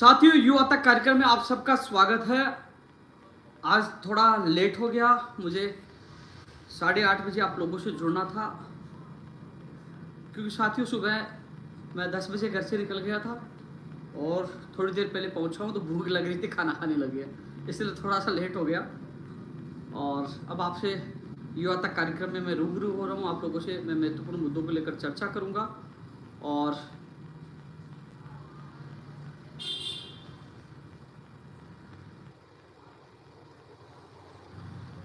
साथियों, युवा तक कार्यक्रम में आप सबका स्वागत है। आज थोड़ा लेट हो गया, मुझे 8:30 बजे आप लोगों से जुड़ना था, क्योंकि साथियों सुबह मैं 10 बजे घर से निकल गया था और थोड़ी देर पहले पहुंचा हूं तो भूख लग रही थी, खाना खाने लग गया, इसलिए थोड़ा सा लेट हो गया। और अब आपसे युवा तक कार्यक्रम में मैं रूबरू हो रहा हूँ। आप लोगों से मैं महत्वपूर्ण मुद्दों को लेकर चर्चा करूँगा और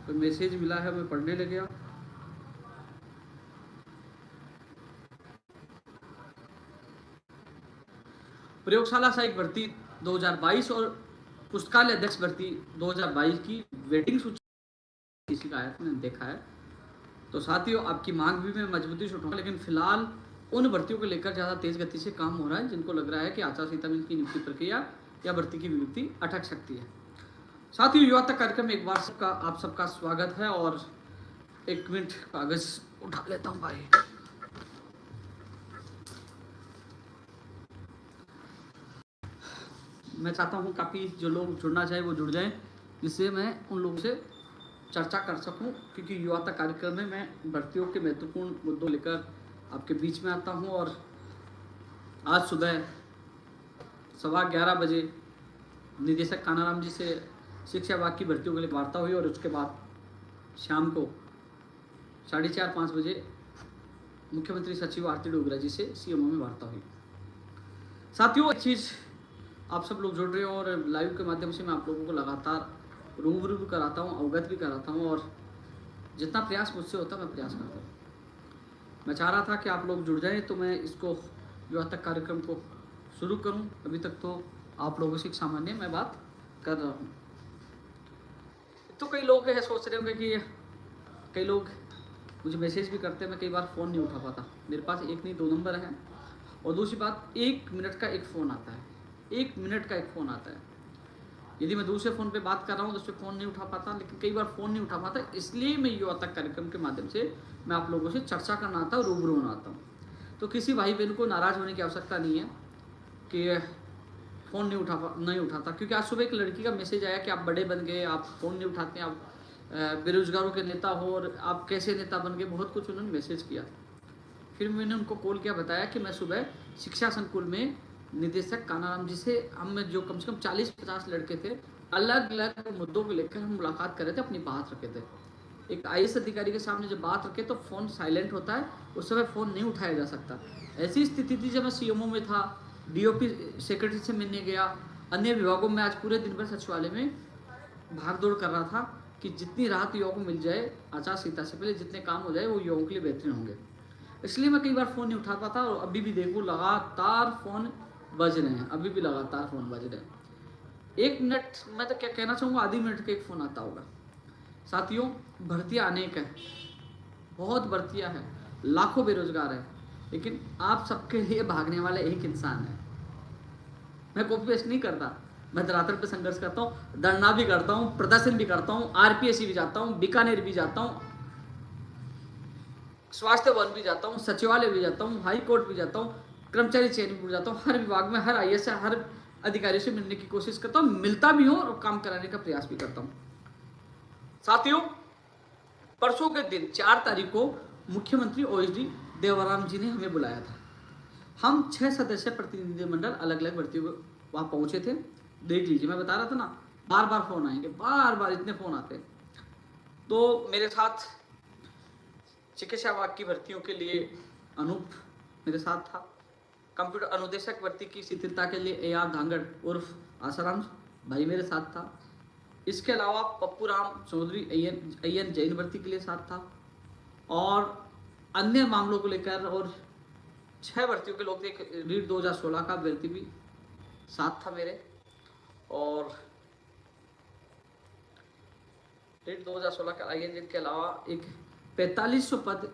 कोई मैसेज मिला है, मैं पढ़ने लग गया। प्रयोगशाला सहायक भर्ती 2022 और पुस्तकालय अध्यक्ष भर्ती 2022 की वेटिंग सूची किसी का आया था, मैंने देखा है। तो साथियों, आपकी मांग भी मैं मजबूती से उठाऊंगा, लेकिन फिलहाल उन भर्तियों को लेकर ज़्यादा तेज गति से काम हो रहा है जिनको लग रहा है कि आचार संहिता में इनकी नियुक्ति प्रक्रिया या भर्ती की विज्ञप्ति अटक सकती है। साथियों, युवा तक कार्यक्रम में एक बार आप सबका स्वागत है। और 1 मिनट कागज उठा लेता हूँ भाई। मैं चाहता हूँ काफ़ी जो लोग जुड़ना चाहे वो जुड़ जाएं, जिससे मैं उन लोगों से चर्चा कर सकूं, क्योंकि युवा तक कार्यक्रम में मैं भर्तियों के महत्वपूर्ण मुद्दों लेकर आपके बीच में आता हूं। और आज सुबह 11:15 बजे निदेशक कानाराम जी से शिक्षा विभाग की भर्तियों के लिए वार्ता हुई और उसके बाद शाम को 4:30-5 बजे मुख्यमंत्री सचिव आरती डोगरा जी से सीएमओ में वार्ता हुई। साथियों, एक चीज़ आप सब लोग जुड़ रहे हो और लाइव के माध्यम से मैं आप लोगों को लगातार रूबरू भी कराता हूँ, अवगत भी कराता हूँ, और जितना प्रयास मुझसे होता है मैं प्रयास करता हूँ। मैं चाह रहा था कि आप लोग जुड़ जाएं तो मैं इसको युवा तक कार्यक्रम को शुरू करूं। अभी तक तो आप लोगों से सामान्य मैं बात कर रहा हूं। तो कई लोग है सोच रहे होंगे कि कई लोग मुझे मैसेज भी करते हैं, मैं कई बार फ़ोन नहीं उठा पाता। मेरे पास एक नहीं 2 नंबर हैं, और दूसरी बात 1 मिनट का एक फ़ोन आता है, 1 मिनट का एक फ़ोन आता है। यदि मैं दूसरे फ़ोन पे बात कर रहा हूँ तो उस पर फ़ोन नहीं उठा पाता, लेकिन कई बार फ़ोन नहीं उठा पाता, इसलिए मैं युवा तक कार्यक्रम के माध्यम से मैं आप लोगों से चर्चा करना आता हूँ, रूबरू होना आता हूँ। तो किसी भाई बहन को नाराज़ होने की आवश्यकता नहीं है कि फ़ोन नहीं उठाता, क्योंकि आज सुबह एक लड़की का मैसेज आया कि आप बड़े बन गए, आप फ़ोन नहीं उठाते, आप बेरोजगारों के नेता हो और आप कैसे नेता बन गए, बहुत कुछ उन्होंने मैसेज किया। फिर मैंने उनको कॉल किया, बताया कि मैं सुबह शिक्षा संकुल में निदेशक कानाराम जी से हम जो कम से कम 40-50 लड़के थे, अलग अलग मुद्दों को लेकर हम मुलाकात कर रहे थे, अपनी बात रखे थे। एक आईएएस अधिकारी के सामने जब बात रखे तो फ़ोन साइलेंट होता है, उस समय फ़ोन नहीं उठाया जा सकता। ऐसी स्थिति थी जब मैं सीएमओ में था, डीओपी सेक्रेटरी से मिलने गया, अन्य विभागों में आज पूरे दिन भर सचिवालय में भाग दौड़ कर रहा था कि जितनी राहत युवाओं को मिल जाए आचार संहिता से पहले, जितने काम हो जाए वो युवाओं के लिए बेहतरीन होंगे। इसलिए मैं कई बार फ़ोन नहीं उठा पाता, और अभी भी देखूँ लगातार फ़ोन बज रहे हैं, अभी भी लगातार फ़ोन बज रहे हैं। 1 मिनट, मैं तो क्या कहना चाहूँगा, आधी मिनट का एक फ़ोन आता होगा। साथियों, भर्तियाँ अनेक हैं, बहुत भर्तियाँ हैं, लाखों बेरोजगार हैं, लेकिन आप सबके लिए भागने वाला एक इंसान है। मैं कॉपी पेस्ट नहीं करता, मैं धरातल पे संघर्ष करता हूँ, धरना भी करता हूँ, प्रदर्शन भी करता हूँ, आरपीएससी भी जाता हूँ, बीकानेर भी जाता हूँ, स्वास्थ्य भवन भी जाता हूँ, सचिवालय भी जाता हूँ, हाई कोर्ट भी जाता हूँ, कर्मचारी चयन भी जाता हूँ, हर विभाग में हर आईएएस हर अधिकारी से मिलने की कोशिश करता हूँ, मिलता भी हूँ और काम कराने का प्रयास भी करता हूँ। साथियों, परसों के दिन 4 तारीख को मुख्यमंत्री ओएसडी देवाराम जी ने हमें बुलाया था। हम 6 सदस्य प्रतिनिधिमंडल अलग अलग भर्तियों को वहाँ पहुँचे थे। देख लीजिए, मैं बता रहा था ना, बार बार फ़ोन आएंगे, बार बार इतने फ़ोन आते। तो मेरे साथ चिकित्सा विभाग की भर्तियों के लिए अनूप मेरे साथ था, कंप्यूटर अनुदेशक भर्ती की शिथिलता के लिए AR धांगड़ उर्फ आसाराम भाई मेरे साथ था। इसके अलावा पप्पू राम चौधरी AN जैन भर्ती के लिए साथ था, और अन्य मामलों को लेकर और 6 भर्तियों के लोग थे। रीट 2016 का भर्ती भी साथ था मेरे, और रीट 2016 का IN के अलावा एक 4500 पद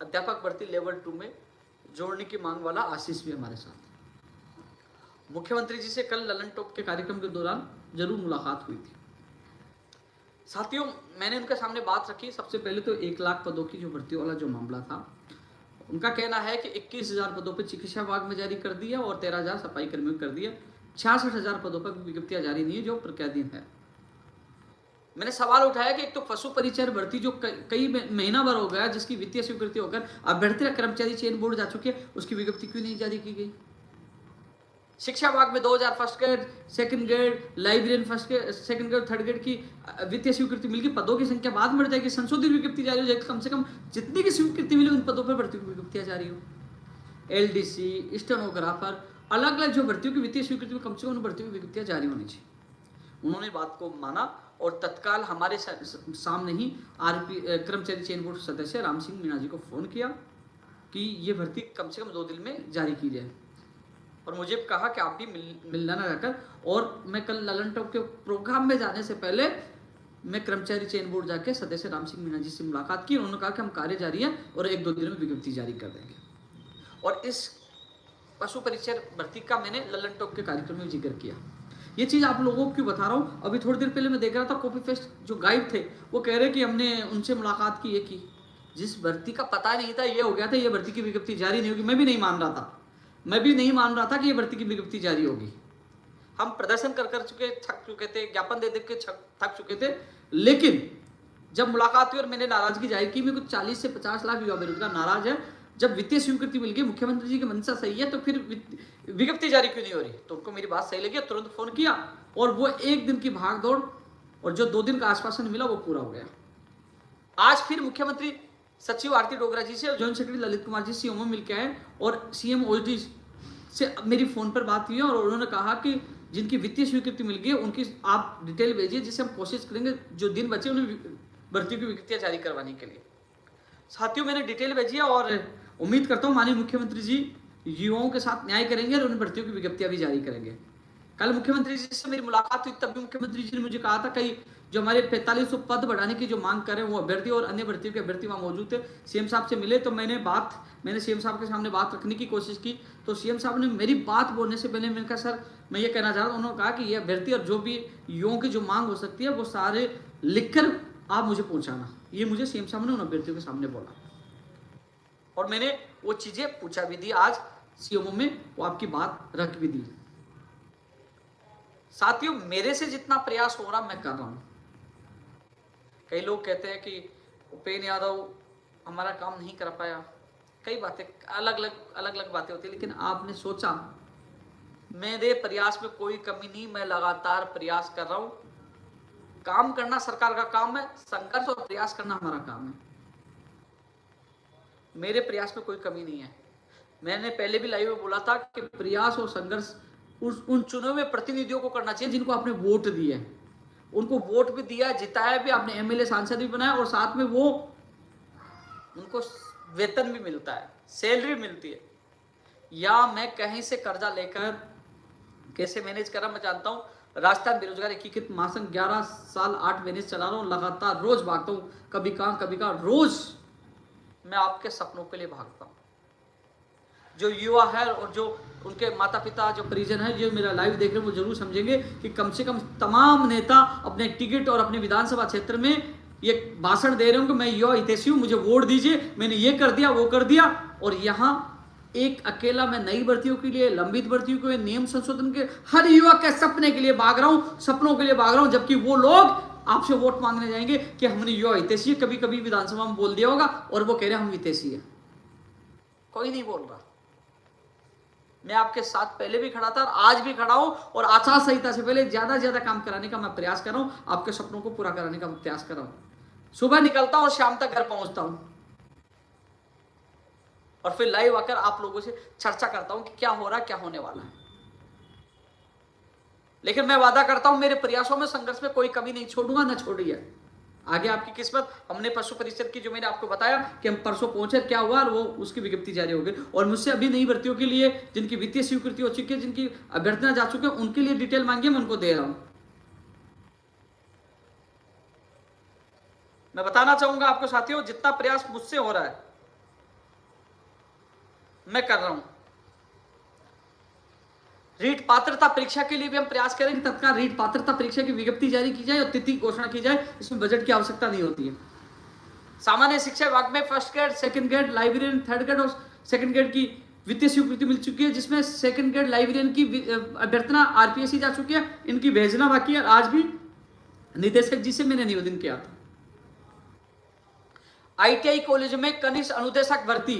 अध्यापक भर्ती लेवल 2 में जोड़ने की मांग वाला आशीष भी हमारे साथ। मुख्यमंत्री जी से कल ललन टॉप के कार्यक्रम के दौरान जरूर मुलाकात हुई थी। साथियों, मैंने उनके सामने बात रखी। सबसे पहले तो 1 लाख पदों की जो भर्ती वाला जो मामला था, उनका कहना है कि 21,000 पदों पर चिकित्सा विभाग में जारी कर दिया और 13,000 सफाई कर्मियों कर दिया। 66,000 पदों पर विज्ञप्तियां जारी नहीं है जो प्रक्रियाधीन है। मैंने सवाल उठाया कि एक तो पशु परिचर भर्ती जो कई महीना भर हो गया, जिसकी वित्तीय स्वीकृति होकर अभ्यर्थी कर्मचारी चयन बोर्ड जा चुके हैं, उसकी विज्ञप्ति क्यों नहीं जारी की गई? शिक्षा विभाग में 2000 first grade, second grade, librarian first grade, second grade, third grade की वित्तीय स्वीकृति मिल गई, पदों की संख्या बाद बढ़ जाएगी, संशोधित विज्ञप्ति जारी हो जाएगी, कम से कम जितनी की स्वीकृति मिली उन पदों पर भर्ती की विज्ञप्तियां जारी हो। LDC, स्टेनोग्राफर, अलग अलग जो भर्तियों की वित्तीय स्वीकृति कम से कम उन भर्तियों की विज्ञप्तियां जारी होनी चाहिए। उन्होंने बात को माना और तत्काल हमारे सामने ही कर्मचारी चयन बोर्ड सदस्य राम सिंह मीणा जी को फोन किया कि ये भर्ती कम से कम 2 दिन में जारी की जाए, और मुझे कहा कि आप भी मिलना ना रहकर, और मैं कल ललन टॉप के प्रोग्राम में जाने से पहले मैं कर्मचारी चयन बोर्ड जाके सदस्य राम सिंह मीणा जी से मुलाकात की। उन्होंने कहा कि हम कार्य जारी है और 1-2 दिन में विज्ञप्ति जारी कर देंगे। और इस पशु परिचर भर्ती का मैंने ललन टॉप के कार्यक्रम में जिक्र किया। ये चीज़ आप लोगों को क्यों बता रहा हूँ, अभी थोड़ी देर पहले मैं देख रहा था कॉपी पेस्ट जो गाइड थे वो कह रहे कि हमने उनसे मुलाकात की, ये की। जिस भर्ती का पता नहीं था ये हो गया था, ये भर्ती की विज्ञप्ति जारी नहीं होगी। मैं भी नहीं मान रहा था, मैं भी नहीं मान रहा था कि ये भर्ती की विज्ञप्ति जारी होगी। हम प्रदर्शन कर चुके, थक चुके थे, ज्ञापन दे के थक चुके थे, लेकिन जब मुलाकात हुई और मैंने नाराजगी जाहिर की, मेरे को 40 से 50 लाख युवा बेरोजगार नाराज है। जब वित्तीय स्वीकृति मिल गई, मुख्यमंत्री जी की मंशा सही है, तो फिर विज्ञप्ति जारी क्यों नहीं हो रही? तो उनको मेरी बात सही लगी, तुरंत फोन किया, और वो 1 दिन की भाग दौड़ और जो 2 दिन का आश्वासन मिला वो पूरा हो गया। आज फिर मुख्यमंत्री सचिव आरती डोगरा जी से और joint secretary Lalit Kumar ji CMO मिलकर आए, और सीएम ओडी से मेरी फोन पर बात हुई, और उन्होंने कहा कि जिनकी वित्तीय स्वीकृति मिल गई उनकी आप डिटेल भेजिए, जिससे हम कोशिश करेंगे जो दिन बचे उन्हें भर्ती की विज्ञप्तियां जारी करवाने के लिए। साथियों, मैंने डिटेल भेजी है और उम्मीद करता हूं माननीय मुख्यमंत्री जी युवाओं के साथ न्याय करेंगे और उन भर्तियों की विज्ञप्तियां भी जारी करेंगे। कल मुख्यमंत्री जी से मेरी मुलाकात हुई, तब भी मुख्यमंत्री जी ने मुझे कहा था कई जो हमारे 4500 पद बढ़ाने की जो मांग कर रहे हैं वो अभ्यर्थी और अन्य भर्तियों के अभ्यर्थी वहाँ मौजूद थे। सीएम साहब से मिले तो मैंने सीएम साहब के सामने बात रखने की कोशिश की, तो सीएम साहब ने मेरी बात बोलने से पहले मैंने कहा सर मैं ये कहना चाह रहा हूँ, उन्होंने कहा कि ये अभ्यर्थी और जो भी युवाओं की जो मांग हो सकती है वो सारे लिखकर आप मुझे पहुँचाना। ये मुझे सीएम साहब ने उन अभ्यर्थियों के सामने बोला और मैंने वो चीज़ें पूछा भी दी, आज सीएमओ में वो आपकी बात रख भी दी। साथियों, मेरे से जितना प्रयास हो रहा मैं कर रहा हूं। कई लोग कहते हैं कि उपेंद्र यादव हमारा काम नहीं कर पाया, कई बातें अलग अलग बातें होती है, लेकिन आपने सोचा मेरे प्रयास में कोई कमी नहीं, मैं लगातार प्रयास कर रहा हूं। काम करना सरकार का काम है, संघर्ष और प्रयास करना हमारा काम है। मेरे प्रयास में कोई कमी नहीं है। मैंने पहले भी लाइव में बोला था कि प्रयास और संघर्ष उन चुने हुए प्रतिनिधियों को करना चाहिए जिनको आपने वोट दिए, उनको वोट भी दिया, जिताया भी, आपने एमएलए सांसद भी बनाया, और साथ में वो उनको वेतन भी मिलता है, सैलरी मिलती है। या मैं कहीं से कर्जा लेकर कैसे मैनेज कर रहा मैं जानता हूँ। राजस्थान बेरोजगार एकीकृत महासंघ 11 साल 8 महीने से चला रहा हूँ, लगातार रोज भागता हूँ, कभी कहाँ रोज मैं आपके सपनों के लिए भागता हूँ। जो युवा है और जो उनके माता पिता जो परिजन है जो मेरा लाइव देख रहे हैं वो जरूर समझेंगे कि कम से कम तमाम नेता अपने टिकट और अपने विधानसभा क्षेत्र में ये भाषण दे रहे हूँ कि मैं युवा हितैषी हूँ, मुझे वोट दीजिए, मैंने ये कर दिया वो कर दिया, और यहाँ एक अकेला मैं नई भर्तियों के लिए, लंबित भर्तियों के लिए, नियम संशोधन के हर युवा के सपने के लिए भाग रहा हूँ, सपनों के लिए भाग रहा हूँ, जबकि वो लोग आपसे वोट मांगने जाएंगे कि हमने युवा हितैषी है। कभी कभी विधानसभा में बोल दिया होगा और वो कह रहे हैं हम हितैषी है, कोई नहीं बोल रहा। मैं आपके साथ पहले भी खड़ा था और आज भी खड़ा हूं, और आचार संहिता से पहले ज्यादा से ज्यादा काम कराने का मैं प्रयास कर रहा हूं, आपके सपनों को पूरा कराने का प्रयास कर रहा हूं। सुबह निकलता हूं और शाम तक घर पहुंचता हूं, और फिर लाइव आकर आप लोगों से चर्चा करता हूं कि क्या हो रहा है, क्या होने वाला है। लेकिन मैं वादा करता हूं मेरे प्रयासों में, संघर्ष में कोई कमी नहीं छोड़ूंगा, न छोड़ी है। आगे आपकी किस्मत। हमने पशु परिषद की जो मैंने आपको बताया कि हम परसों पहुंचे, क्या हुआ, और वो उसकी विज्ञप्ति जारी हो गई। और मुझसे अभी नई भर्तियों के लिए जिनकी वित्तीय स्वीकृति हो चुकी है, जिनकी अभ्यर्थियां जा चुके हैं, उनके लिए डिटेल मांगी, मैं उनको दे रहा हूं। मैं बताना चाहूंगा आपको साथियों, जितना प्रयास मुझसे हो रहा है मैं कर रहा हूं। रीट पात्रता परीक्षा के लिए भी हम प्रयास करें कि तत्काल रीट पात्रता परीक्षा की विज्ञप्ति जारी की जाए और तिथि घोषणा की जाए। इसमें बजट की आवश्यकता नहीं होती है। सामान्य शिक्षा विभाग में first grade, second grade, librarian, third grade और सेकंड ग्रेड की वित्तीय स्वीकृति मिल चुकी है, जिसमें सेकंड ग्रेड लाइब्रेरियन की अभ्यर्थना आरपीएससी जा चुकी है, इनकी भेजना बाकी है। आज भी निदेशक जी से मैंने निवेदन किया था। आईटीआई कॉलेज में कनिष्ठ अनुदेशक भर्ती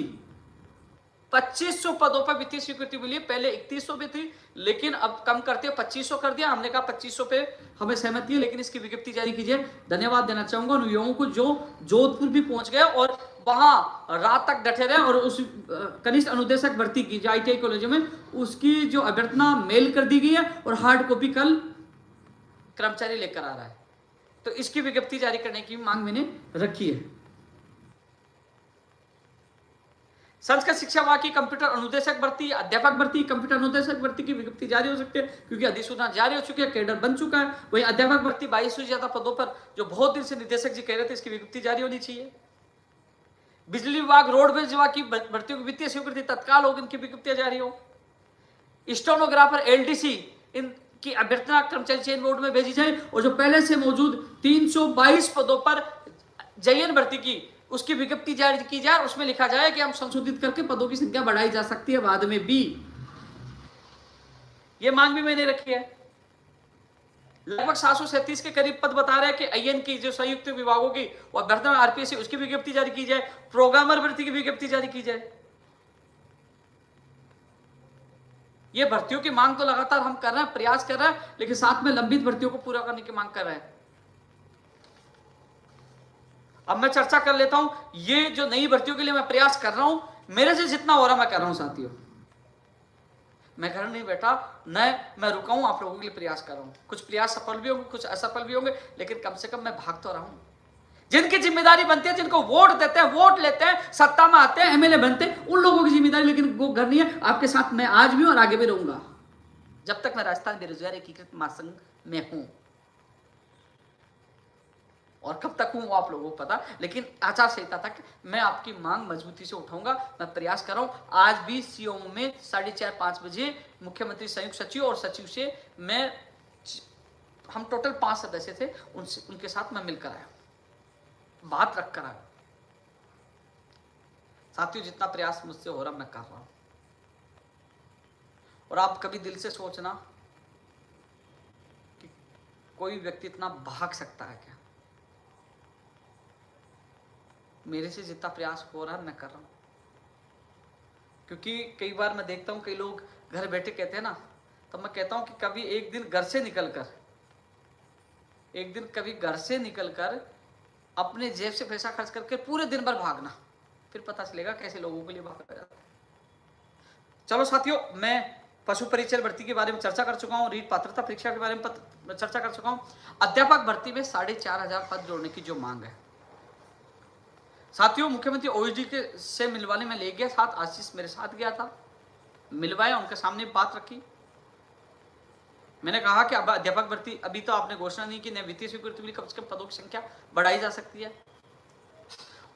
2500 पदों पर वित्तीय स्वीकृति मिली। पहले 3100 पे थी, लेकिन अब कम करते 2500 कर दिया। हमने कहा 2500 पे हमें सहमति है, लेकिन इसकी विज्ञप्ति जारी कीजिए। धन्यवाद देना चाहूंगा उन युवाओं को जो जोधपुर भी पहुंच गए और वहां रात तक डटे रहे और उस कनिष्ठ अनुदेशक भर्ती की जो आईटीआई कॉलेज में, उसकी जो अभ्यर्थना मेल कर दी गई है और हार्ड कॉपी कल कर्मचारी लेकर आ रहा है। तो इसकी विज्ञप्ति जारी करने की मांग मैंने रखी है। संस्कृत शिक्षा विभाग की कंप्यूटर अनुदेशक भर्ती, अध्यापक भर्ती, कंप्यूटर अनुदेशक भर्ती की विज्ञप्ति जारी हो सकती है, क्योंकि अधिसूचना जारी हो चुकी है, कैडर बन चुका है। वही अध्यापक भर्ती 2200 से ज्यादा पदों पर जो बहुत दिन से निदेशक जी कह रहे थे, इसकी विज्ञप्ति जारी होनी चाहिए। बिजली विभाग, रोडवेज विभाग की भर्तियों की वित्तीय स्वीकृति तत्काल होगी, इनकी विज्ञप्तियां जारी हो। स्टेनोग्राफर, एलडीसी, इनकी अभ्यर्थना कर्मचारी चयन बोर्ड में भेजी जाए और जो पहले से मौजूद 322 पदों पर जयन भर्ती की, उसकी विज्ञप्ति जारी की जाए। उसमें लिखा जाए कि हम संशोधित करके पदों की संख्या बढ़ाई जा सकती है बाद में भी। यह मांग भी मैंने रखी है। लगभग 737 के करीब पद बता रहे हैं कि आईएन की जो संयुक्त विभागों की वो अभ्यर्थना आरपीएससी, उसकी विज्ञप्ति जारी की जाए। प्रोग्रामर भर्ती की विज्ञप्ति जारी की जाए। ये भर्तियों की मांग तो लगातार हम कर रहे हैं, प्रयास कर रहे हैं, लेकिन साथ में लंबित भर्तियों को पूरा करने की मांग कर रहे हैं। अब मैं चर्चा कर लेता हूं, ये जो नई भर्तियों के लिए मैं प्रयास कर रहा हूं, मेरे से जितना हो रहा मैं कर रहा हूं साथियों। मैं घर नहीं बैठा, मैं रुका हूं, आप लोगों के लिए प्रयास कर रहा हूं। कुछ प्रयास सफल भी होंगे, कुछ असफल भी होंगे, लेकिन कम से कम मैं भाग तो रहा हूं। जिनकी जिम्मेदारी बनती है, जिनको वोट देते हैं, वोट लेते हैं, सत्ता में आते हैं, एमएलए बनते हैं, उन लोगों की जिम्मेदारी, लेकिन वो घर नहीं है। आपके साथ मैं आज भी और आगे भी रहूंगा, जब तक मैं राजस्थान बेरोजगार एकीकृत महासंघ में हूं। और कब तक हूं वो आप लोगों को पता, लेकिन आचार संहिता तक मैं आपकी मांग मजबूती से उठाऊंगा। मैं प्रयास कर रहा हूं। आज भी सीओ में 4:30-5 बजे मुख्यमंत्री, संयुक्त सचिव और सचिव से हम टोटल 5 सदस्य थे, उनके साथ मैं मिलकर आया, बात रख कर आया। साथियों, जितना प्रयास मुझसे हो रहा मैं कर रहा हूं। और आप कभी दिल से सोचना कि कोई व्यक्ति इतना भाग सकता है क्या? मेरे से जितना प्रयास हो रहा है मैं कर रहा हूं। क्योंकि कई बार मैं देखता हूं, कई लोग घर बैठे कहते हैं ना, तो मैं कहता हूं कि कभी एक दिन घर से निकलकर अपने जेब से पैसा खर्च करके पूरे दिन भर भागना, फिर पता चलेगा कैसे लोगों के लिए भागा जाता है। चलो साथियों, मैं पशु परिचय भर्ती के बारे में चर्चा कर चुका हूं, रीट पात्रता परीक्षा के बारे में चर्चा कर चुका हूं। अध्यापक भर्ती में 4500 पद जोड़ने की जो मांग है साथियों, मुख्यमंत्री ओएसडी के से मिलवाने में ले गया, साथ आशीष मेरे साथ गया था, मिलवाया, उनके सामने बात रखी। मैंने कहा कि अब अध्यापक भर्ती अभी तो आपने घोषणा नहीं की, न वित्तीय स्वीकृति मिली, कम से कम पदों की संख्या बढ़ाई जा सकती है।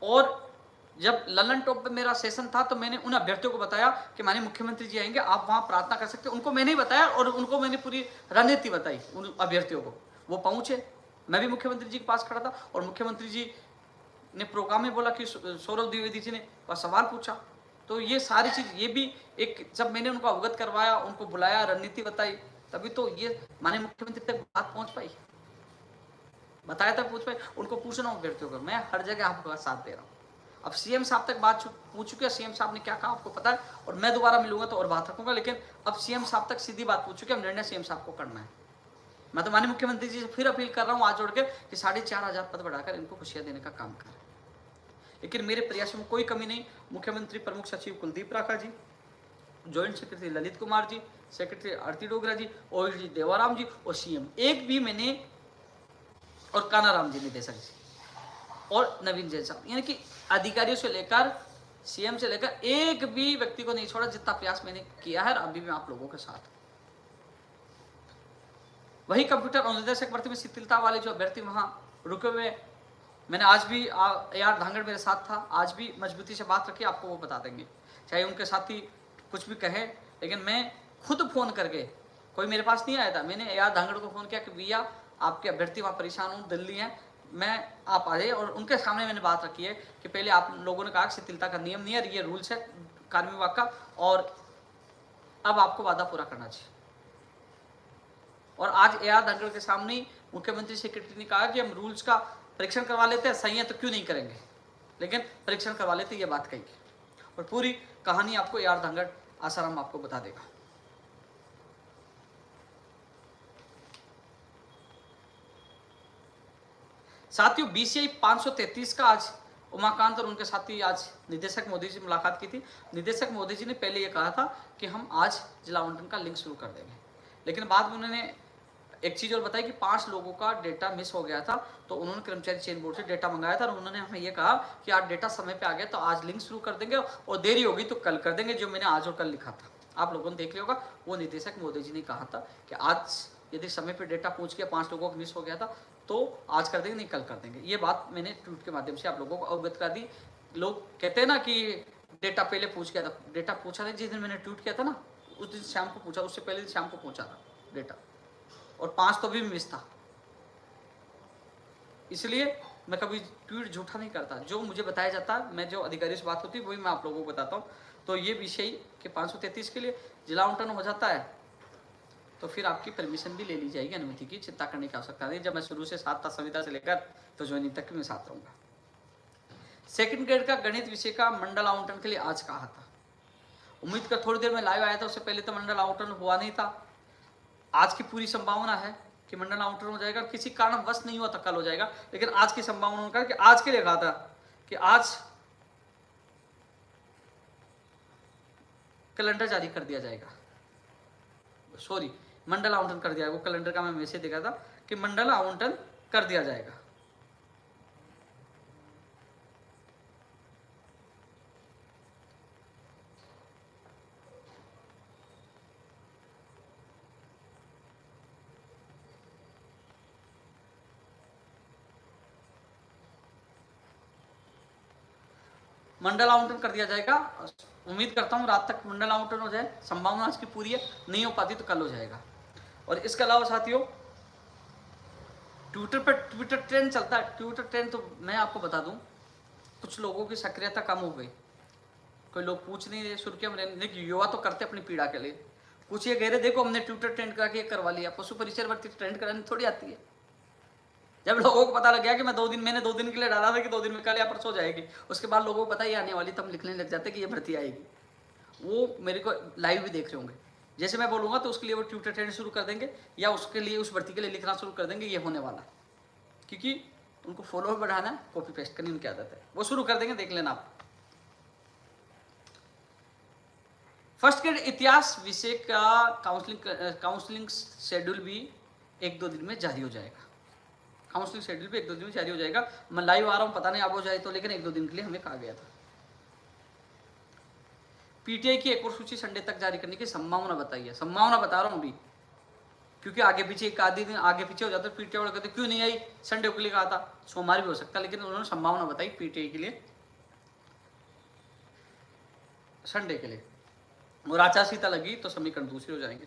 और जब ललन टॉप पे मेरा सेशन था, तो मैंने उन अभ्यर्थियों को बताया कि माननीय मुख्यमंत्री जी आएंगे, आप वहां प्रार्थना कर सकते हैं। उनको मैंने ही बताया और उनको मैंने पूरी रणनीति बताई उन अभ्यर्थियों को। वो पहुंचे, मैं भी मुख्यमंत्री जी के पास खड़ा था और मुख्यमंत्री जी ने प्रोग्राम में बोला कि सौरभ द्विवेदी जी ने सवाल पूछा। तो ये सारी चीज, ये भी एक, जब मैंने उनको अवगत करवाया, उनको बुलाया, रणनीति बताई, तभी तो ये माननीय मुख्यमंत्री तक बात पहुंच पाई, बताया तक पहुंच पाई। उनको पूछना अभ्यर्थियों को, मैं हर जगह आपका साथ दे रहा हूँ। अब सीएम साहब तक बात पूछ चुके हैं, सीएम साहब ने क्या कहा आपको पता है, और मैं दोबारा मिलूंगा तो और बात रखूंगा, लेकिन अब सीएम साहब तक सीधी बात पूछ चुके हैं, निर्णय सीएम साहब को करना है। मैं तो माननीय मुख्यमंत्री जी से फिर अपील कर रहा हूँ आज जोड़ के कि 4500 पद बढ़ाकर इनको खुशियां देने का काम करें। लेकिन मेरे प्रयासों में कोई कमी नहीं। मुख्यमंत्री प्रमुख सचिव कुलदीप राठा जी, joint secretary Lalit Kumar ji, secretary Aarti Dogra जी, ओएसडी देवाराम जी और सीएम एक भी मैंने, और कानाराम जी निदेशक जी और नवीन जैन साहब, यानी कि अधिकारियों से लेकर सीएम से लेकर एक भी व्यक्ति को नहीं छोड़ा। जितना प्रयास मैंने किया है, अभी भी आप लोगों के साथ। वही कंप्यूटर अनुदेशक भर्ती में शिथिलता वाले जो अभ्यर्थी वहां रुके हुए, मैंने आज भी यार धांगड़ मेरे साथ था, आज भी मजबूती से बात रखी, आपको वो बता देंगे, चाहे उनके साथी कुछ भी कहे। लेकिन मैं खुद फोन करके, कोई मेरे पास नहीं आया था, मैंने यार धांगड़ को फोन किया कि भैया आपके अभ्यर्थी वहाँ परेशान हूँ, दिल्ली हैं, मैं आप आ जाइए। और उनके सामने मैंने बात रखी है कि पहले आप लोगों ने कहा कि शिथिलता का नियम नहीं है, ये रूल्स है, कार्मिक विभाग का, और अब आपको वादा पूरा करना चाहिए। और आज AR धनखड़ के सामने ही मुख्यमंत्री सेक्रेटरी ने कहा कि हम रूल्स का परीक्षण करवा लेते हैं, सही है तो क्यों नहीं करेंगे, लेकिन परीक्षण करवा लेते, ये बात कही। और पूरी कहानी आपको AR धनखड़ आसाराम आपको बता देगा। साथियों, BCI 533 का आज उमाकांत और उनके साथी आज निदेशक मोदी जी से मुलाकात की थी। निदेशक मोदी जी ने पहले ये कहा था कि हम आज जिला आवंटन का लिंक शुरू कर देंगे, लेकिन बाद में उन्होंने एक चीज़ और बताई कि 5 लोगों का डेटा मिस हो गया था, तो उन्होंने कर्मचारी चयन बोर्ड से डेटा मंगाया था और उन्होंने हमें ये कहा कि आज डेटा समय पे आ गया तो आज लिंक शुरू कर देंगे, और देरी होगी तो कल कर देंगे, जो मैंने आज और कल लिखा था। आप लोगों ने देख लिया होगा, वो निदेशक मोदी जी ने कहा था कि आज यदि समय पर डेटा पहुँच गया, 5 लोगों को मिस हो गया था, तो आज कर देंगे, नहीं कल कर देंगे। ये बात मैंने ट्वीट के माध्यम से आप लोगों को अवगत कर दी। लोग कहते हैं ना कि डेटा पहले पूछ गया था, डेटा पूछा नहीं, जिस दिन मैंने ट्वीट किया था ना उस दिन शाम को पूछा, उससे पहले दिन शाम को पहुंचा था डेटा, और 5 तो भी मिस था। इसलिए मैं कभी ट्वीट झूठा नहीं करता, जो मुझे बताया जाता है, मैं जो अधिकारी से बात होती है वही मैं आप लोगों को बताता हूँ। तो ये विषय के 533 के लिए जिला आवंटन हो जाता है तो फिर आपकी परमिशन भी ले ली जाएगी, अनुमति की चिंता करने की आवश्यकता नहीं। जब मैं शुरू से साथ था, संविदा से लेकर तो ज्वाइनिंग तक मैं साथ रहूंगा। सेकंड ग्रेड का गणित विषय का मंडल आवंटन के लिए आज कहा था। उम्मीद कर थोड़ी देर में लाइव आया था, उससे पहले तो मंडल आवंटन हुआ नहीं था। आज की पूरी संभावना है कि मंडल आवंटन हो जाएगा, किसी कारणवश नहीं हुआ तो कल हो जाएगा, लेकिन आज की संभावना उनका कि आज के लिए कहा था कि आज कैलेंडर जारी कर दिया जाएगा, सॉरी मंडल आवंटन कर दिया। वो कैलेंडर का मैं मैसेज देखा था कि मंडल आवंटन कर दिया जाएगा। मंडल आवंटन कर दिया जाएगा। उम्मीद करता हूँ रात तक मंडल आवंटन हो जाए, संभावना आज की पूरी है, नहीं हो पाती तो कल हो जाएगा। और इसके अलावा साथियों, ट्विटर ट्रेंड चलता है। ट्विटर ट्रेंड तो मैं आपको बता दूं, कुछ लोगों की सक्रियता कम हो गई, कोई लोग पूछ नहीं रहे शुरू किया, लेकिन युवा तो करते अपनी पीड़ा के लिए। कुछ ये कह रहे देखो हमने ट्विटर ट्रेंड करके करवा लिया, पशु परिचय भर्ती ट्रेंड करानी थोड़ी आती है। जब लोगों को पता लग गया कि मैंने 2 दिन के लिए डाला था कि 2 दिन में कल या परसों जाएगी, उसके बाद लोगों को पता ही आने वाली, तब लिखने लग जाते कि ये भर्ती आएगी। वो मेरे को लाइव भी देख रहे होंगे, जैसे मैं बोलूँगा तो उसके लिए वो ट्विटर ट्रेंड शुरू कर देंगे या उसके लिए उस भर्ती के लिए लिखना शुरू कर देंगे, ये होने वाला, क्योंकि उनको फॉलोअर बढ़ाना है, कॉपी पेस्ट करनी उनकी आदत है, वो शुरू कर देंगे, देख लेना आप। फर्स्ट ग्रेड इतिहास विषय का काउंसलिंग शेड्यूल भी 1-2 दिन में जारी हो जाएगा। काउंसलिंग शेड्यूल भी 1-2 दिन में जारी हो जाएगा। मैं लाइव आ रहा हूँ, पता नहीं अब हो जाए तो, लेकिन 1-2 दिन के लिए हमें कहा गया था। पीटीआई की एक और सूची संडे तक जारी करने की संभावना बताई है। संभावना बता रहा हूँ अभी, क्योंकि आगे पीछे एक आधे दिन आगे पीछे हो जाता है। पीटीआई वाले कहते क्यों नहीं आई, संडे के लिए कहा था, सोमवार भी हो सकता है, लेकिन उन्होंने संभावना बताई पीटीआई के लिए संडे के लिए। और आचार संहिता लगी तो समीकरण दूसरे हो जाएंगे।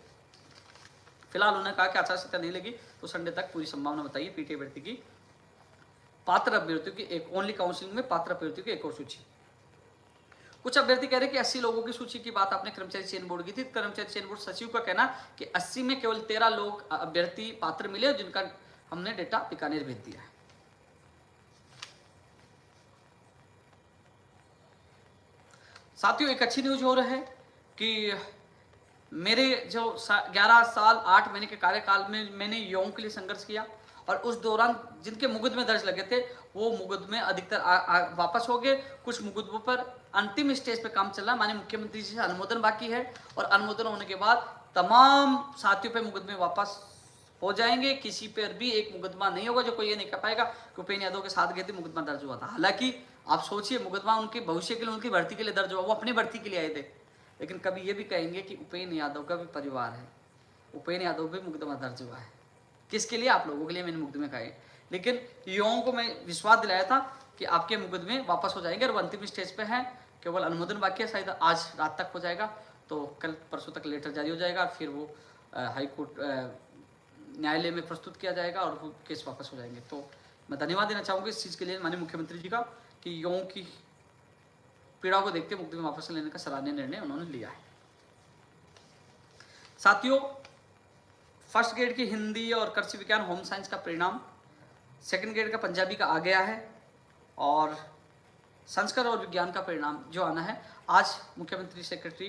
फिलहाल उन्होंने कहा कि आचार संहिता नहीं लगी तो संडे तक पूरी संभावना बताइए। पीटीआई अभ्यर्थी की पात्र अभ्यर्थियों की एक ओनली काउंसलिंग में पात्र अभ्यर्थियों की एक और सूची। कुछ अभ्यर्थी कह रहे कि 80 लोगों की सूची की बात आपने कर्मचारी चयन बोर्ड की थी। कर्मचारी चयन बोर्ड सचिव का कहना कि 80 में केवल 13 लोग अभ्यर्थी पात्र मिले, जिनका हमने डेटा बीकानेर भेज दिया है। साथियों, एक अच्छी न्यूज हो रहा है कि मेरे जो 11 साल 8 महीने के कार्यकाल में मैंने युवाओं के लिए संघर्ष किया, और उस दौरान जिनके मुकदमे दर्ज लगे थे वो मुकदमे अधिकतर वापस हो गए। कुछ मुकदमों पर अंतिम स्टेज पे काम चल रहा है, माननीय मुख्यमंत्री जी से अनुमोदन बाकी है, और अनुमोदन होने के बाद तमाम साथियों पे मुकदमे वापस हो जाएंगे। किसी पर भी एक मुकदमा नहीं होगा जो कोई ये नहीं कह पाएगा कि उपेन्द्र यादव के साथ गए थे मुकदमा दर्ज हुआ था। हालांकि आप सोचिए, मुकदमा उनके भविष्य के लिए, उनकी भर्ती के लिए दर्ज हुआ, वो अपनी भर्ती के लिए आए थे, लेकिन कभी ये भी कहेंगे कि उपेन्द्र यादव का भी परिवार है, उपेन्द्र यादव भी मुकदमा दर्ज हुआ है। किसके लिए? आप लोगों के लिए मैंने मुकदमे कहे, लेकिन युवाओं को मैं विश्वास दिलाया था कि आपके मुकदमे वापस हो जाएंगे, और वो अंतिम स्टेज पे हैं, केवल अनुमोदन बाकी है। शायद आज रात तक हो जाएगा, तो कल परसों तक लेटर जारी हो जाएगा, फिर वो हाईकोर्ट न्यायालय में प्रस्तुत किया जाएगा और वो केस वापस हो जाएंगे। तो मैं धन्यवाद देना चाहूँगी इस चीज़ के लिए माननीय मुख्यमंत्री जी का, कि युवाओं की पीड़ाओं को देखते मुक्ति में वापस लेने का सराहनीय निर्णय उन्होंने लिया है। साथियों, फर्स्ट ग्रेड की हिंदी और कृषि विज्ञान होम साइंस का परिणाम सेकंड ग्रेड का पंजाबी का आ गया है और संस्कृत और विज्ञान का परिणाम जो आना है, आज मुख्यमंत्री सेक्रेटरी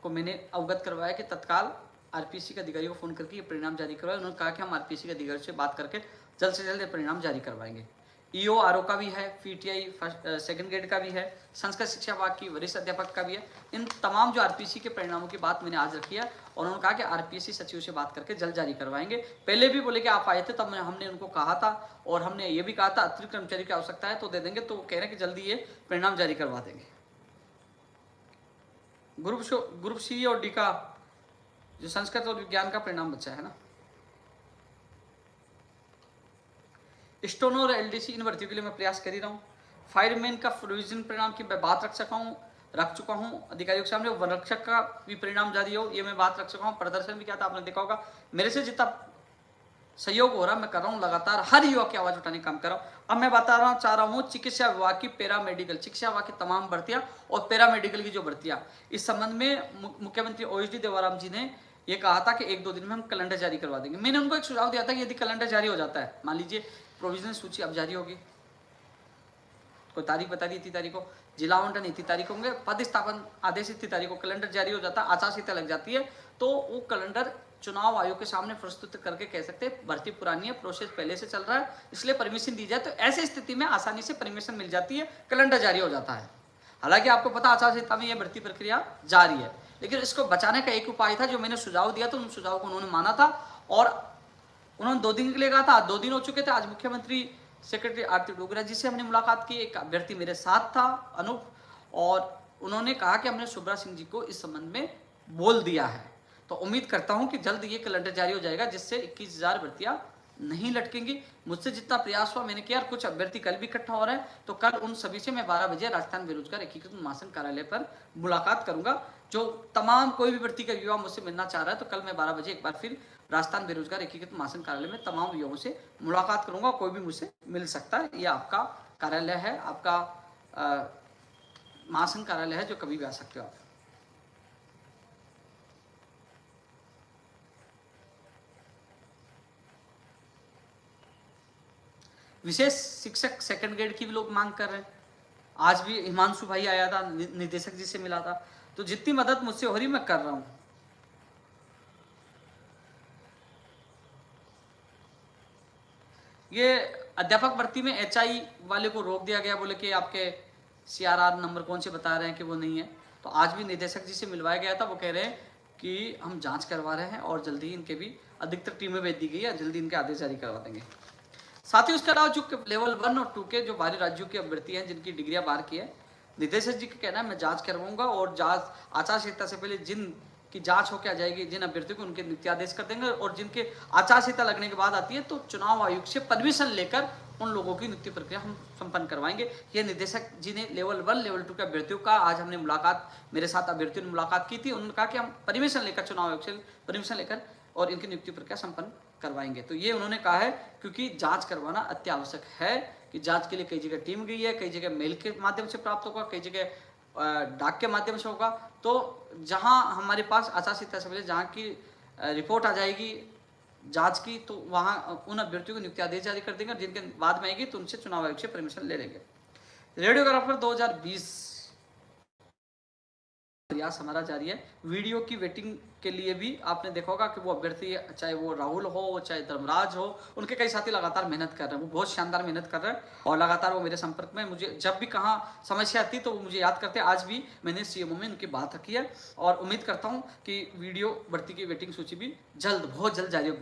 को मैंने अवगत करवाया कि तत्काल आरपीएससी के अधिकारियों को फोन करके ये परिणाम जारी करवाए। उन्होंने कहा कि हम आरपीएससी के अधिकारियों से बात करके जल्द से जल्द ये परिणाम जारी करवाएंगे। ईओ आरओ का भी है, पीटीआई सेकंड ग्रेड का भी है, संस्कृत शिक्षा विभाग की वरिष्ठ अध्यापक का भी है। इन तमाम जो आरपीएससी के परिणामों की बात मैंने आज रखी है और उन्होंने कहा कि आरपीएससी सचिव से बात करके जल्द जारी करवाएंगे। पहले भी बोले कि आप आए थे तब हमने उनको कहा था और हमने ये भी कहा था अतिरिक्त कर्मचारी की आवश्यकता है तो दे देंगे, तो कह रहे हैं कि जल्दी ये परिणाम जारी करवा देंगे। ग्रुप सी और डी का जो संस्कृत और विज्ञान का परिणाम बचा है ना, स्टोनो और एलडीसी इन भर्तियों के लिए मैं प्रयास कर ही रहा हूँ। फायरमैन का प्रोविजन परिणाम की मैं बात रख चुका हूँ अधिकारियों के सामने। वनरक्षक का भी परिणाम जारी हो ये मैं बात रख चुका हूँ। प्रदर्शन भी क्या था आपने देखा होगा। मेरे से जितना सहयोग हो रहा मैं कर रहा हूँ, लगातार हर युवा की आवाज उठाने का काम कर रहा हूँ। अब मैं चाह रहा हूँ चिकित्सा विभाग की पैरामेडिकल, शिक्षा विभाग की तमाम भर्तियां और पैरामेडिकल की जो भर्तियां, इस संबंध में मुख्यमंत्री ओएसडी देवाराम जी ने ये कहा था कि 1-2 दिन में हम कैलेंडर जारी करवा देंगे। मैंने उनको एक सुझाव दिया था कि यदि कैलेंडर जारी हो जाता है, मान लीजिए प्रोविजनल सूची अब जारी होगी, कोई तारीख बता दी, इतनी तारीख को जिला आवंटन, इतनी तारीख होंगे पद स्थापन आदेश, इतनी तारीख को कैलेंडर जारी हो जाता है, आचार संहिता लग जाती है, तो वो कैलेंडर चुनाव आयोग के सामने प्रस्तुत करके कह सकते हैं भर्ती पुरानी है, प्रोसेस पहले से चल रहा है, इसलिए परमिशन दी जाए। तो ऐसी स्थिति में आसानी से परमिशन मिल जाती है, कैलेंडर जारी हो जाता है। हालांकि आपको पता आचार संहिता में यह भर्ती प्रक्रिया जारी है, लेकिन इसको बचाने का एक उपाय था जो मैंने सुझाव दिया, तो उन सुझाव को उन्होंने माना था और उन्होंने 2 दिन के लिए कहा था। 2 दिन हो चुके थे। आज मुख्यमंत्री सेक्रेटरी आरती डोगरा जी से हमने मुलाकात की। एक अभ्यर्थी मेरे साथ था, अनूप, और उन्होंने कहा कि हमने सुब्रा सिंह जी को इस संबंध में बोल दिया है। तो उम्मीद करता हूं कि जल्द ये कैलेंडर जारी हो जाएगा जिससे 21,000 भर्तियां नहीं लटकेंगी। मुझसे जितना प्रयास हुआ मैंने किया। कुछ अभ्यर्थी कल भी इकट्ठा हो रहे हैं, तो कल उन सभी से मैं 12 बजे राजस्थान बेरोजगार एकीकृत महासंघ कार्यालय पर मुलाकात करूंगा। जो तमाम कोई भी भर्ती का युवा मुझसे मिलना चाह रहा है, तो कल मैं 12 बजे एक बार फिर राजस्थान बेरोजगार एकीकृत महासंघ कार्यालय में तमाम युवाओं से मुलाकात करूंगा। कोई भी मुझसे मिल सकता है। ये आपका कार्यालय है, आपका महासंघ कार्यालय है, जो कभी भी आ सकते हो आप। विशेष शिक्षक सेकंड ग्रेड की भी लोग मांग कर रहे हैं। आज भी हिमांशु भाई आया था, निदेशक जी से मिला था। तो जितनी मदद मुझसे हो रही मैं कर रहा हूं। ये अध्यापक भर्ती में एचआई वाले को रोक दिया गया, बोले कि आपके सीआरआर नंबर कौन से बता रहे हैं कि वो नहीं है। तो आज भी निदेशक जी से मिलवाया गया था। वो कह रहे हैं कि हम जांच करवा रहे हैं और जल्दी इनके भी अधिकतर टीमें भेज दी गई है, जल्दी इनके आदेश जारी करवा देंगे। साथ ही उसके अलावा जो लेवल 1 और 2 के जो बाहरी राज्यों के अभ्यर्थी हैं जिनकी डिग्रियां बाहर की है, निदेशक जी का कहना है मैं जांच करवाऊंगा और जांच आचार संहिता से पहले जिन की जांच होकर आ जाएगी, जिन अभ्यर्थियों को उनके नित्यादेश कर देंगे और जिनके आचार संहिता लगने के बाद आती है तो चुनाव आयोग से परमिशन लेकर उन लोगों की नियुक्ति प्रक्रिया हम संपन्न करवाएंगे। ये निदेशक जी ने लेवल 1 लेवल 2 के अभ्यर्थियों का आज हमने मुलाकात, मेरे साथ अभ्यर्थियों ने मुलाकात की थी। उन्होंने कहा कि हम परमिशन लेकर चुनाव आयोग से परमिशन लेकर और इनकी नियुक्ति प्रक्रिया संपन्न करवाएंगे। तो ये उन्होंने कहा है क्योंकि जांच करवाना अत्यावश्यक है कि जांच के लिए कई जगह टीम गई है, कई जगह मेल के माध्यम से प्राप्त होगा, कई जगह डाक के माध्यम से होगा। तो जहां हमारे पास आचार संहिता से पहले जहां की रिपोर्ट आ जाएगी जांच की, तो वहां उन अभ्यर्थियों को नियुक्ति आदेश जारी कर देंगे और जिनके बाद में आएगी तो उनसे चुनाव आयोग से परमिशन ले लेंगे। रेडियोग्राफर 2020 प्रयास हमारा जारी है। वीडियो की वेटिंग के लिए भी आपने देखा होगा कि वो अभ्यर्थी, चाहे वो राहुल हो चाहे धर्मराज हो, उनके कई साथी लगातार मेहनत कर रहे हैं। वो बहुत शानदार मेहनत कर रहे हैं और लगातार वो मेरे संपर्क में, मुझे जब भी कहाँ समस्या आती तो वो मुझे याद करते हैं। आज भी मैंने सीएमओ में उनकी बात रखी है और उम्मीद करता हूँ कि वीडियो भर्ती की वेटिंग सूची भी जल्द, बहुत जल्द जारी हो।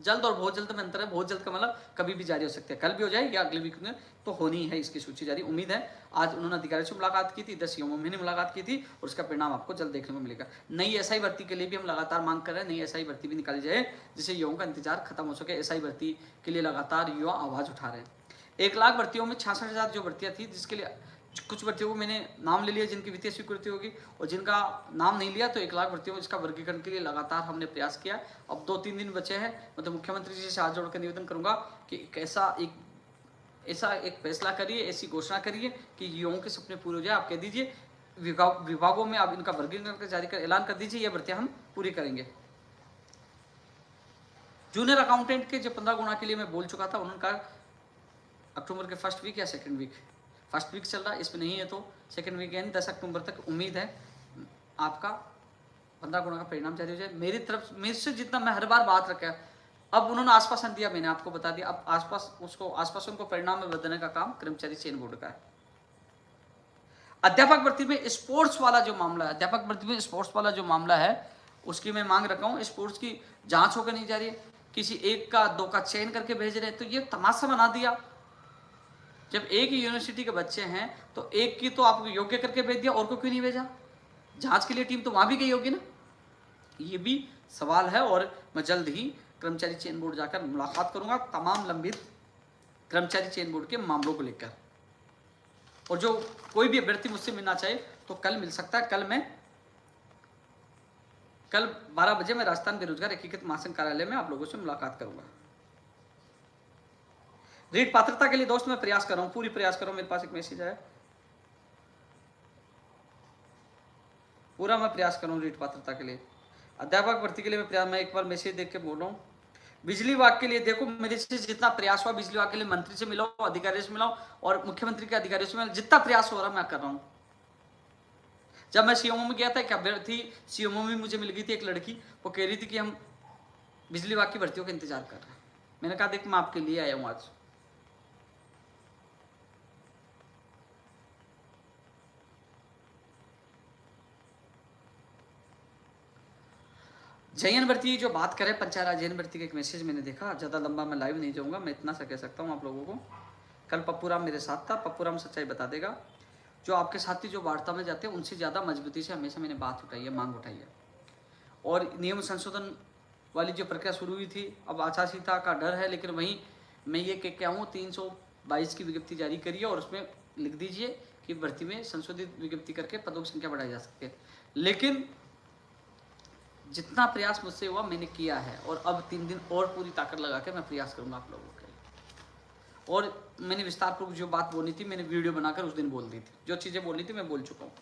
जल्द और बहुत जल्द में अंतर है। बहुत जल्द का मतलब कभी भी जारी हो सकते हैं, कल भी हो जाए या अगले वीक में तो होनी है इसकी सूची जारी, उम्मीद है। आज उन्होंने अधिकारियों से मुलाकात की थी, 10 सीएमओ में मुलाकात की थी और उसका परिणाम आपको जल्द देखने को मिलेगा। नई एसआई भर्ती के लिए भी हम लगातार मांग कर रहे हैं, नई एसआई भर्ती भी निकाली जाए जिससे युवाओं का इंतजार खत्म हो सके। एसआई भर्ती के लिए लगातार युवा आवाज उठा रहे हैं। 1 लाख भर्तियों में 66,000 जो भर्तियां थी, जिसके लिए कुछ भर्तियों को मैंने नाम ले लिया जिनकी वित्तीय स्वीकृति होगी और जिनका नाम नहीं लिया तो 1 लाख भर्तियों में इसका वर्गीकरण के लिए लगातार हमने प्रयास किया। अब 2-3 दिन बचे हैं। मतलब मुख्यमंत्री जी से हाथ जोड़कर निवेदन करूंगा कि ऐसा एक फैसला करिए, ऐसी घोषणा करिए कि युवाओं के सपने पूरे हो जाए। आप कह दीजिए विभागों में आप इनका वर्गीकरण करके जारी कर ऐलान कर दीजिए, ये भर्तियां हम पूरी करेंगे। जूनियर अकाउंटेंट के जो 15 गुणा के लिए मैं बोल चुका था, उन्होंने कहा अक्टूबर के फर्स्ट वीक या सेकंड वीक, फर्स्ट वीक चल रहा है, इसमें नहीं है तो सेकंड वीक यानी 10 अक्टूबर तक उम्मीद है आपका 15 गुणा का परिणाम जारी हो जाए। मेरी तरफ मेरे से जितना मैं हर बार बात रखा, अब उन्होंने आश्वासन दिया, मैंने आपको बता दिया, अब आश्वासन को परिणाम में बदलने का काम कर्मचारी चयन बोर्ड का है। अध्यापक भर्ती में स्पोर्ट्स वाला जो मामला है, अध्यापक भर्ती में स्पोर्ट्स वाला जो मामला है, उसकी मैं मांग रखा हूँ। स्पोर्ट्स की जांच होकर नहीं जा रही है, किसी एक का दो का चयन करके भेज रहे हैं, तो ये तमाशा बना दिया। जब एक ही यूनिवर्सिटी के बच्चे हैं तो एक की तो आपको योग्य करके भेज दिया, और को क्यों नहीं भेजा? जांच के लिए टीम तो वहां भी गई होगी ना, ये भी सवाल है। और मैं जल्द ही कर्मचारी चयन बोर्ड जाकर मुलाकात करूंगा तमाम लंबित कर्मचारी चयन बोर्ड के मामलों को लेकर। और जो कोई भी अभ्यर्थी मुझसे मिलना चाहे तो कल मिल सकता है। कल 12 बजे मैं राजस्थान बेरोजगार एकीकृत महासंघ कार्यालय में आप लोगों से मुलाकात करूंगा। रीट पात्रता के लिए दोस्त मैं प्रयास कर रहा हूं, पूरी प्रयास कर रहा हूं। मेरे पास एक मैसेज आया, पूरा मैं प्रयास कर रहा हूं रीट पात्रता के लिए। अध्यापक भर्ती के लिए मैं एक बार मैसेज देख के बोल रहा हूं। बिजली विभाग के लिए देखो, मेरे से जितना प्रयास हुआ बिजली विभाग के लिए, मंत्री से मिलाओ, अधिकारियों से मिलाओ और मुख्यमंत्री के अधिकारियों से मिलाओ, जितना प्रयास हो रहा मैं कर रहा हूं। जब मैं सीएमओ में गया था, एक अभ्यर्थी सीएमओ में मुझे मिल गई थी, एक लड़की, वो कह रही थी कि हम बिजली विभाग की भर्तियों का इंतजार कर रहे हैं। मैंने कहा देख मैं आपके लिए आया हूं आज। जयन भर्ती जो बात करें, पंचायत राज जयन भर्ती का एक मैसेज मैंने देखा, ज़्यादा लंबा मैं लाइव नहीं जाऊंगा, मैं इतना सा कह सकता हूं आप लोगों को। कल पप्पूराम मेरे साथ था, पप्पूराम सच्चाई बता देगा। जो आपके साथी जो वार्ता में जाते हैं उनसे ज़्यादा मजबूती से हमेशा मैंने बात उठाई है, मांग उठाई है। और नियम संशोधन वाली जो प्रक्रिया शुरू हुई थी, अब आचार संहिता का डर है, लेकिन वहीं मैं ये कह के आऊँ 322 की विज्ञप्ति जारी करी है और उसमें लिख दीजिए कि भर्ती में संशोधित विज्ञप्ति करके पदों की संख्या बढ़ाई जा सकती है। लेकिन जितना प्रयास मुझसे हुआ मैंने किया है, और अब 3 दिन और पूरी ताकत लगा के मैं प्रयास करूंगा आप लोगों के लिए। और मैंने विस्तारपूर्वक जो बात बोलनी थी मैंने वीडियो बनाकर उस दिन बोल दी थी, जो चीज़ें बोलनी थी मैं बोल चुका हूँ।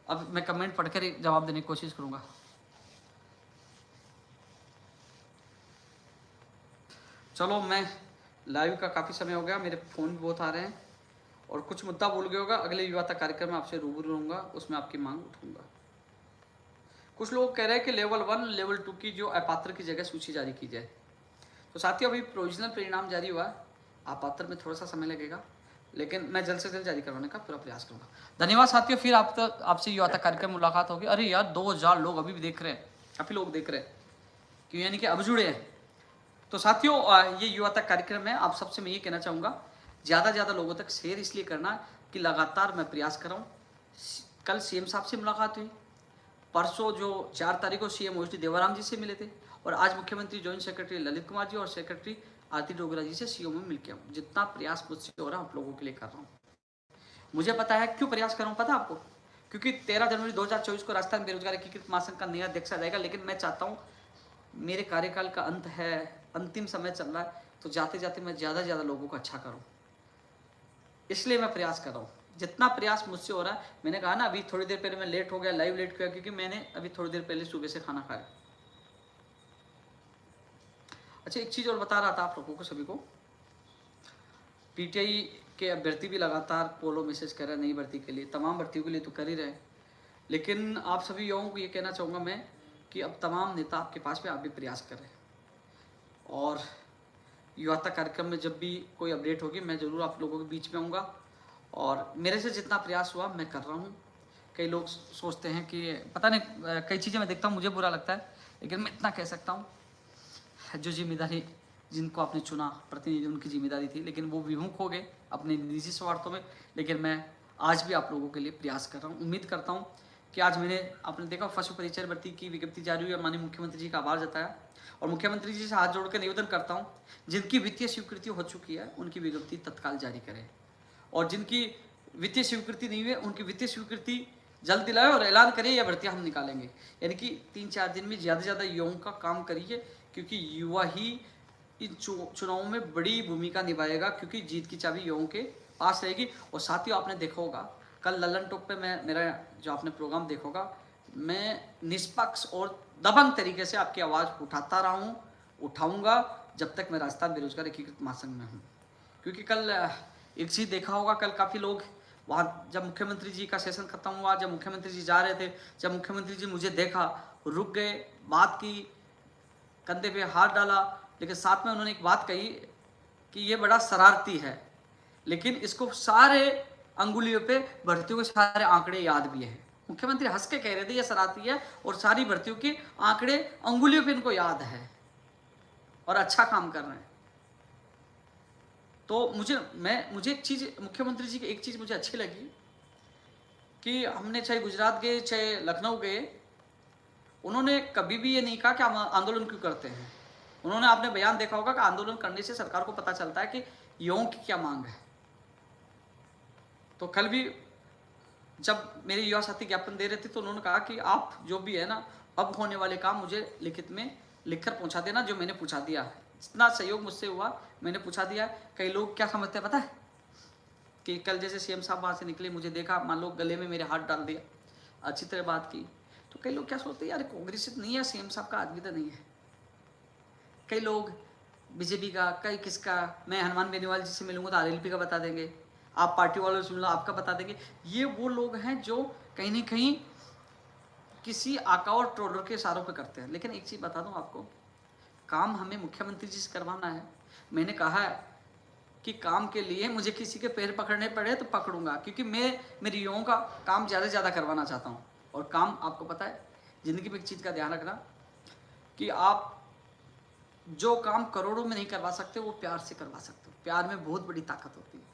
अब मैं कमेंट पढ़कर जवाब देने की कोशिश करूंगा। चलो, मैं लाइव का काफ़ी समय हो गया, मेरे फ़ोन भी बहुत आ रहे हैं और कुछ मुद्दा भूल गया होगा। अगले युवा तक कार्यक्रम में आपसे रूबरू रहूँगा, उसमें आपकी मांग उठाऊंगा। कुछ लोग कह रहे हैं कि लेवल 1 लेवल 2 की जो अपात्र की जगह सूची जारी की जाए। तो साथियों, अभी प्रोविजनल परिणाम जारी हुआ, अपात्र में थोड़ा सा समय लगेगा, लेकिन मैं जल्द से जल्द जारी करवाने का पूरा प्रयास करूंगा। धन्यवाद साथियों, फिर आपसे युवा तक कार्यक्रम मुलाकात होगी। अरे यार 2000 लोग अभी भी देख रहे हैं, काफ़ी लोग देख रहे हैं, क्यों यानी कि अब जुड़े हैं। तो साथियों, ये युवा तक कार्यक्रम है, आप सबसे मैं ये कहना चाहूँगा ज़्यादा से ज़्यादा लोगों तक शेयर इसलिए करना कि लगातार मैं प्रयास कर रहा हूँ। कल सीएम साहब से मुलाकात हुई, परसों जो 4 तारीख को सीएम ओएसडी देवाराम जी से मिले थे, और आज मुख्यमंत्री जॉइंट सेक्रेटरी ललित कुमार जी और सेक्रेटरी आरती डोगरा जी से सीएम में मिल के आऊँ। जितना प्रयास मुझसे हो रहा है आप लोगों के लिए कर रहा हूँ। मुझे पता है क्यों प्रयास कर रहा हूँ, पता है आपको? क्योंकि 13 जनवरी 2024 को राजस्थान बेरोजगार एकीकृत महासंघ का नया अध्यक्ष आ जाएगा, लेकिन मैं चाहता हूँ, मेरे कार्यकाल का अंत है, अंतिम समय चल रहा है, तो जाते जाते मैं ज़्यादा से ज़्यादा लोगों को अच्छा करूँ, इसलिए मैं प्रयास कर रहा हूँ। जितना प्रयास मुझसे हो रहा है, मैंने कहा ना अभी थोड़ी देर पहले मैं लेट हो गया, लाइव लेट किया, क्योंकि मैंने अभी थोड़ी देर पहले सुबह से खाना खाया। अच्छा, एक चीज़ और बता रहा था आप लोगों को सभी को, पीटीआई के अभ्यर्थी भी लगातार पोलो मैसेज कर रहे हैं नई भर्ती के लिए, तमाम भर्तियों के लिए तो कर ही रहे, लेकिन आप सभी युवाओं को ये कहना चाहूँगा मैं कि अब तमाम नेता आपके पास में आप भी प्रयास कर रहे हैं। और युवा तक कार्यक्रम में जब भी कोई अपडेट होगी मैं ज़रूर आप लोगों के बीच में आऊँगा, और मेरे से जितना प्रयास हुआ मैं कर रहा हूँ। कई लोग सोचते हैं कि पता नहीं, कई चीज़ें मैं देखता हूँ मुझे बुरा लगता है, लेकिन मैं इतना कह सकता हूँ, जो जिम्मेदारी जिनको आपने चुना प्रतिनिधि उनकी जिम्मेदारी थी, लेकिन वो विमुख हो गए अपने निजी स्वार्थों में। लेकिन मैं आज भी आप लोगों के लिए प्रयास कर रहा हूँ। उम्मीद करता हूँ कि आज आपने देखा पशु परिचय भर्ती की विज्ञप्ति जारी हुई, और माननीय मुख्यमंत्री जी का आभार जताया, और मुख्यमंत्री जी से हाथ जोड़कर निवेदन करता हूँ, जिनकी वित्तीय स्वीकृति हो चुकी है उनकी विज्ञप्ति तत्काल जारी करें, और जिनकी वित्तीय स्वीकृति नहीं हुई उनकी वित्तीय स्वीकृति जल्द दिलाए और ऐलान करिए, या भर्तियाँ हम निकालेंगे। यानी कि 3-4 दिन में ज़्यादा से ज़्यादा युवाओं का काम करिए, क्योंकि युवा ही इन चुनावों में बड़ी भूमिका निभाएगा, क्योंकि जीत की चाबी युवाओं के पास रहेगी। और साथियों, आपने देखा होगा कल ललन टॉप पे मैं मेरा जो आपने प्रोग्राम देखोगा, मैं निष्पक्ष और दबंग तरीके से आपकी आवाज़ उठाता रहा हूँ, उठाऊंगा जब तक मैं राजस्थान बेरोजगार एकीकृत महासंघ में हूँ। क्योंकि कल एक चीज़ देखा होगा, कल काफ़ी लोग वहाँ जब मुख्यमंत्री जी का सेशन खत्म हुआ, जब मुख्यमंत्री जी जा रहे थे, जब मुख्यमंत्री जी मुझे देखा, रुक गए, बात की, कंधे पे हाथ डाला, लेकिन साथ में उन्होंने एक बात कही कि ये बड़ा शरारती है, लेकिन इसको सारे अंगुलियों पे भर्तियों के सारे आंकड़े याद भी है। मुख्यमंत्री हंस के कह रहे थे ये शरारती है और सारी भर्तियों के आंकड़े अंगुलियों पे इनको याद है और अच्छा काम कर रहे हैं। तो मुझे एक चीज़, मुख्यमंत्री जी की एक चीज़ मुझे अच्छी लगी कि हमने चाहे गुजरात गए चाहे लखनऊ गए, उन्होंने कभी भी ये नहीं कहा कि हम आंदोलन क्यों करते हैं। उन्होंने, आपने बयान देखा होगा कि आंदोलन करने से सरकार को पता चलता है कि युवाओं की क्या मांग है। तो कल भी जब मेरे युवा साथी ज्ञापन दे रहे थे तो उन्होंने कहा कि आप जो भी है ना, अब होने वाले काम मुझे लिखित में लिखकर पहुंचा देना, जो मैंने पूछा दिया है। जितना सहयोग मुझसे हुआ मैंने पूछा दिया है। कई लोग क्या समझते हैं पता है, कि कल जैसे सीएम साहब वहाँ से निकले, मुझे देखा, मान लो गले में मेरे हाथ डाल दिया, अच्छी तरह बात की, तो कई लोग क्या सोचते हैं, यार कांग्रेस नहीं है, सीएम साहब का आदमी तो नहीं है। कई लोग बीजेपी का, कई किसका, मैं हनुमान बेनीवाल जी से मिलूंगा तो आरएलपी का बता देंगे, आप पार्टी वालों से सुन लो आपका बता देंगे। ये वो लोग हैं जो कहीं ना कहीं किसी आका और ट्रोलर के इशारों पे करते हैं। लेकिन एक चीज़ बता दूं आपको, काम हमें मुख्यमंत्री जी से करवाना है। मैंने कहा है कि काम के लिए मुझे किसी के पैर पकड़ने पड़े तो पकड़ूंगा, क्योंकि मैं मेरी युवाओं का काम ज़्यादा से ज़्यादा करवाना चाहता हूँ। और काम, आपको पता है ज़िंदगी में एक चीज़ का ध्यान रखना कि आप जो काम करोड़ों में नहीं करवा सकते वो प्यार से करवा सकते हो। प्यार में बहुत बड़ी ताकत होती है।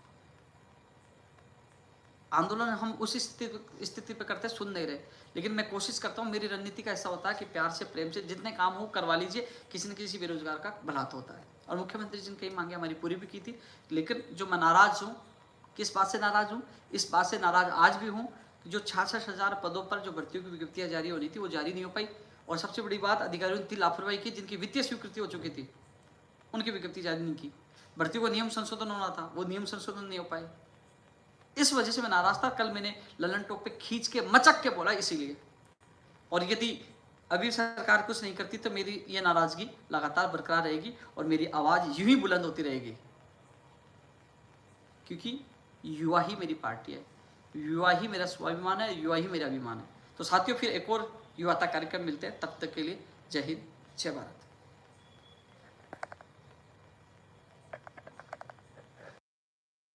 आंदोलन हम उस स्थिति पे करते सुन नहीं रहे, लेकिन मैं कोशिश करता हूँ, मेरी रणनीति का ऐसा होता है कि प्यार से, प्रेम से जितने काम हो करवा लीजिए, किसी न किसी बेरोजगार का भला तो होता है। और मुख्यमंत्री जी ने कई मांगे हमारी पूरी भी की थी, लेकिन जो मैं नाराज हूँ, किस बात से नाराज हूँ, इस बात से नाराज आज भी हूँ कि जो 66,000 पदों पर जो भर्तियों की विज्ञप्तियाँ जारी होनी थी वो जारी नहीं हो पाई। और सबसे बड़ी बात, अधिकारियों ने इतनी लापरवाही की, जिनकी वित्तीय स्वीकृति हो चुकी थी उनकी विज्ञप्ति जारी नहीं की। भर्ती को नियम संशोधन होना था, वो नियम संशोधन नहीं हो पाए। इस वजह से मैं नाराज था। कल मैंने ललन टॉप पे खींच के मचक के बोला इसीलिए। और यदि अभी सरकार कुछ नहीं करती तो मेरी ये नाराजगी लगातार बरकरार रहेगी और मेरी आवाज यूं ही बुलंद होती रहेगी, क्योंकि युवा ही मेरी पार्टी है, युवा ही मेरा स्वाभिमान है, युवा ही मेरा अभिमान है। तो साथियों, फिर एक और युवाता कार्यक्रम मिलते हैं, तब तक के लिए जय हिंद, जय भारत।